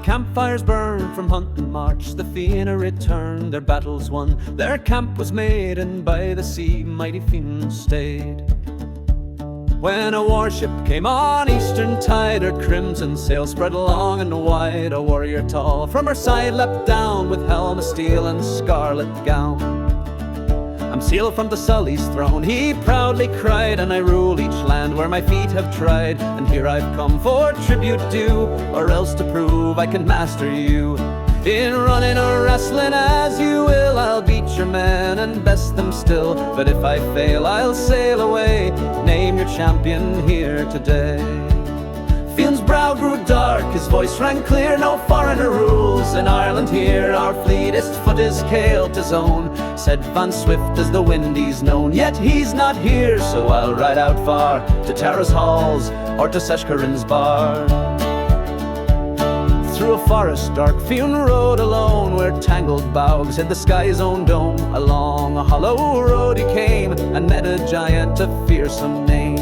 campfires burned from hunt and march. The Fianna returned, their battles won. Their camp was made, and by the sea mighty Fionn stayed. When a warship came on eastern tide, her crimson sail spread long and wide. A warrior tall from her side leapt down, with helm of steel and scarlet gown. "I'm sealed from Thessaly's throne," he proudly cried, "and I rule each land where my feet have trod. And here I've come for tribute due, or else to prove I can master you. In running or wrestling as you will, I'll beat your men and best them still. But if I fail, I'll sail away. Name your champion here today." Fionn's brow grew dark, his voice rang clear. "No foreigner rules in Ireland here. Our fleetest foot is Cael to zone," said Van swift as the wind he's known. "Yet he's not here, so I'll ride out far, to Tara's halls or to Seshkarin's bar." Through a forest dark Fionn rode alone, where tangled boughs hid the sky's own dome. Along a hollow road he came, and met a giant of fearsome name.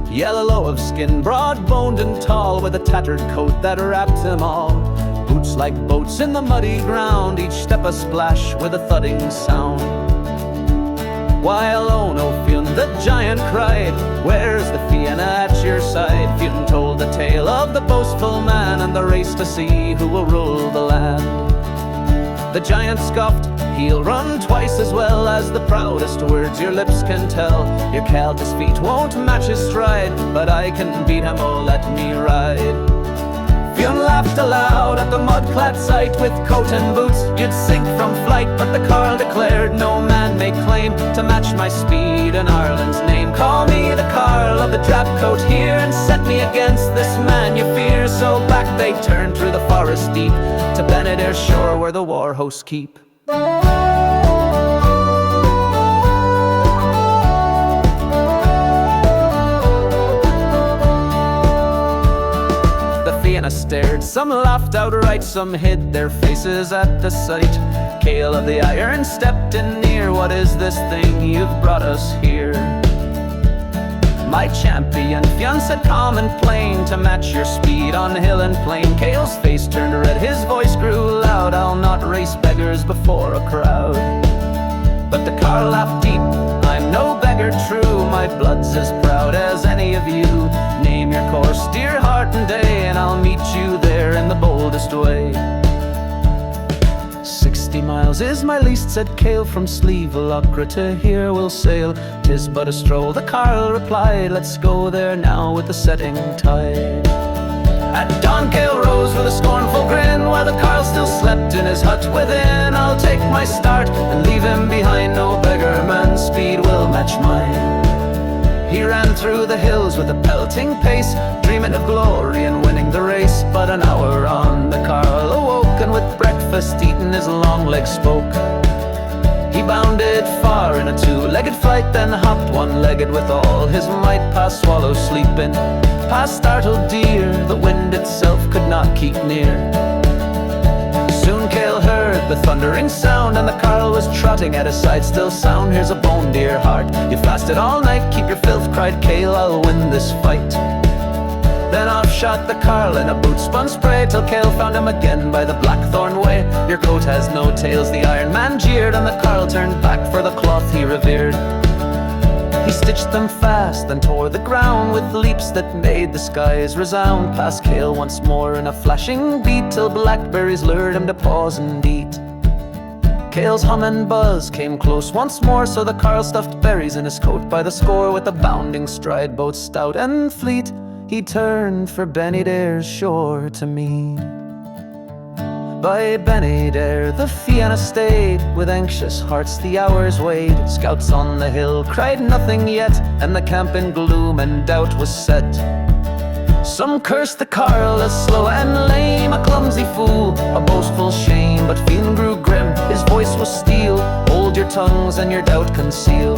Yellow of skin, broad-boned and tall, with a tattered coat that wrapped him all. Boots like boats in the muddy ground, each step a splash with a thudding sound. "While oh no, Fionn," the giant cried, "where's the Fianna at your side?" Fionn told the tale of the boastful man, and the race to see who will rule the land. The giant scoffed, "He'll run twice as well as the proudest words your lips can tell. Your Celt's feet won't match his stride, but I can beat him, oh let me ride." Fionn laughed aloud at the mud-clad sight. "With coat and boots you'd sink from flight," but the carl declared, "No man may claim to match my speed in Ireland's name. Call me the Cael of the Drab Coat here, and set me against this man you fear." So back they turned through the forest deep, to Benidare shore where the war hosts keep. Fianna stared, some laughed outright, some hid their faces at the sight. Cael of the Iron stepped in near. "What is this thing you've brought us here?" "My champion," Fionn said calm and plain, "to match your speed on hill and plain." Cael's face turned red, his voice grew loud, "I'll not race beggars before a crowd." But the carl laughed deep, "I'm no beggar true, my blood's as proud as any of you. Name your course, dear heart and day, and I'll meet you there in the boldest way." 60 miles is my least," said Cael, "from Slieve-Lochra to here we'll sail. 'Tis but a stroll," the carl replied, "let's go there now with the setting tide." At dawn Cael rose with a scornful grin, while the carl still slept in his hut within. "I'll take my start and leave him behind, no beggar man's speed will match mine." He ran through the hills with a pelting pace, dreaming of glory and winning the race. But an hour on the carl awoke, and with breakfast eaten his long legs spoke. He bounded far in a two-legged flight, then hopped one-legged with all his might, past swallow sleeping, past startled deer the wind itself could not keep near. Soon Cael heard the thundering sound, and the carl was trotting at his side, still sound. "Here's a bone, dear heart, you fasted all night. Keep your filth," cried Cael, "I'll win this fight." Then off shot the carl in a boot-spun spray, till Cael found him again by the Blackthorn way. "Your coat has no tails," the Iron Man jeered, and the carl turned back for the cloth he revered. He stitched them fast, then tore the ground with leaps that made the skies resound. Past Cael once more in a flashing beat, till blackberries lured him to pause and eat. Cael's hum and buzz came close once more, so the carl stuffed berries in his coat by the score. With a bounding stride, both stout and fleet, he turned for Benidare's shore to meet. By Benidare the Fianna stayed, with anxious hearts the hours weighed. Scouts on the hill cried nothing yet, and the camp in gloom and doubt was set. Some cursed the carl as slow and lame, a clumsy fool, a boastful shame. But Fionn grew grim, his voice was steel, "Hold your tongues and your doubt conceal."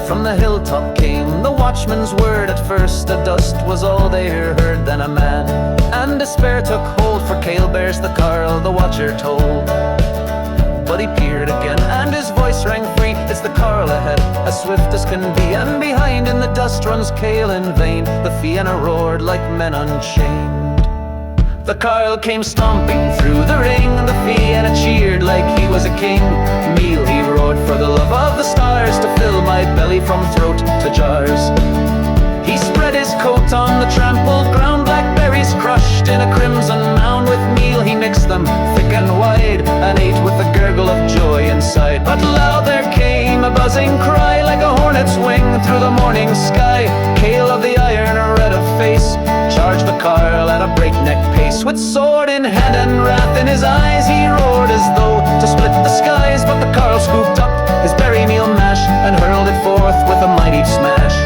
From the hilltop came the watchman's word. At first a dust was all they heard, then a man, and despair took hold. For Cael bears the carl, the watcher told. But he peered again, and his voice rang free, "It's the carl ahead, as swift as can be." And behind in the dust runs Cael in vain. The Fianna roared like men unchained. The Carl came stomping through the ring, and the Fianna cheered like he was a king. Meal he roared for the love of the stars, to fill my belly from throat to jars. He spread his coat on the trampled ground, blackberries crushed in a crimson mound. With meal he mixed them thick and wide, and ate with a gurgle of joy inside. But loud there came a buzzing cry, like a hornet's wing through the morning sky. Cael of the Iron, red of face, charged the Carl at a breakneck pace. With sword in hand and wrath in his eyes, he roared as though to split the skies. But the Carl scooped up his berry meal mash, and hurled it forth with a mighty smash.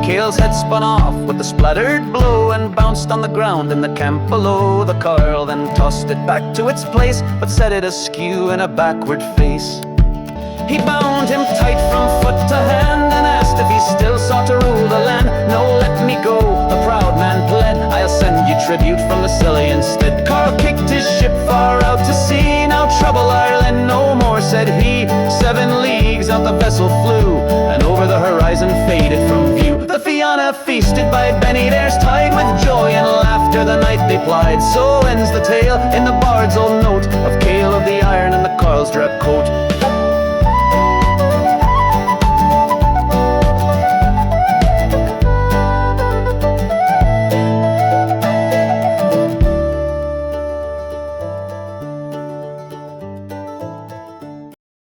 Cael's head spun off with a splattered blow, and bounced on the ground in the camp below. The Carl then tossed it back to its place, but set it askew in a backward face. He bound him tight from foot to hand, and asked if he still sought to rule the land. "No, let me go," the proud man pled, "I'll send you tribute from Thessaly instead." Carl kicked his ship far out to sea. "Now trouble Ireland no more," said he. 7 leagues out the vessel flew, and over the horizon faded from view. The Fianna feasted by Bennydear's tide, with joy and laughter the night they plied. So ends the tale in the bard's old note of Cael of the Iron and the Carl's drab coat.